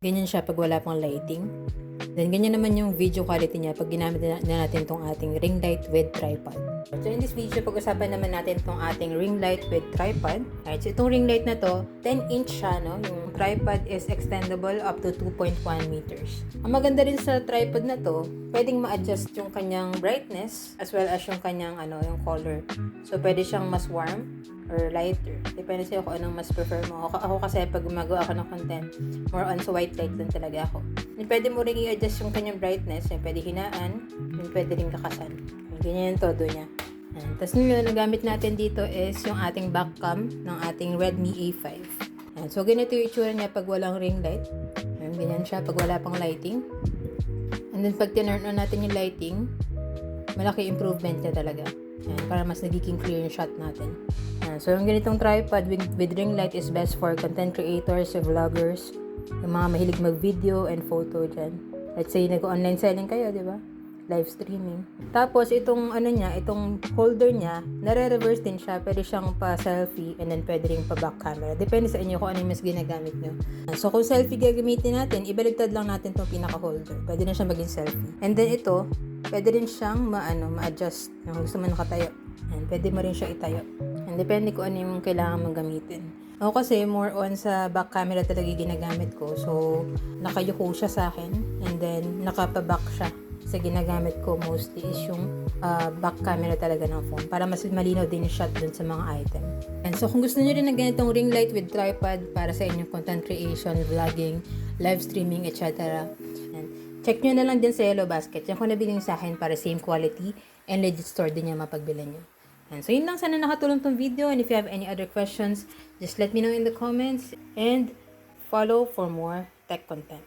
Ganyan siya pag wala pang lighting. Then, ganyan naman yung video quality niya pag ginamit na natin tong ating ring light with tripod. So, in this video, pag-usapan naman natin tong ating ring light with tripod. Alright, so itong ring light na to, 10-inch siya, no? Yung tripod is extendable up to 2.1 meters. Ang maganda rin sa tripod na to, pwedeng ma-adjust yung kanyang brightness as well as yung kanyang, yung color. So, pwede siyang mas warm or lighter. Depende sa'yo kung anong mas prefer mo. Ako kasi pag gumagawa ako ng content, more on sa white light lang talaga ako. And pwede mo rin i-adjust yung kanyang brightness. Yung pwede hinaan, yung pwede rin kakasan. Ganyan yung todo niya. Tapos yung nagamit natin dito is yung ating back cam ng ating Redmi A5. So ganito yung itsura niya pag walang ring light. Ganyan siya pag wala pang lighting. And then pag tinurn on natin yung lighting, malaki improvement niya talaga. Para mas nagiging clear yung shot natin. So yung ganitong tripod with ring light is best for content creators, vloggers, yung mga mahilig mag-video and photo dyan. Let's say nag-online selling kayo, di ba? Live streaming. Tapos itong itong holder niya, nare-reverse din siya. Pwede siyang pa-selfie and then pwede rin pa-back camera. Depende sa inyo kung ano yung mas ginagamit nyo. So kung selfie gagamitin natin, ibaligtad lang natin itong pinaka-holder. Pwede na siyang maging selfie. And then ito, pwede rin siyang ma-adjust. Kung gusto mo nakatayo. And pwede mo rin siya itayo. And depende kung ano yung kailangan mong gamitin. Ako kasi more on sa back camera talaga ginagamit ko. So, nakayuko siya sa akin. And then, nakapa-back siya. Kasi ginagamit ko mostly is yung back camera talaga ng phone. Para mas malinaw din yung shot dun sa mga item. And so, kung gusto nyo rin ng ganitong ring light with tripod para sa inyong content creation, vlogging, live streaming, etc. And check nyo na lang din sa Yellow Basket. Yan ko nabiling sa akin para same quality and legit store din yung mapagbilan nyo. And so, yun lang. Sana nakatulong tong video. And if you have any other questions, just let me know in the comments. And follow for more tech content.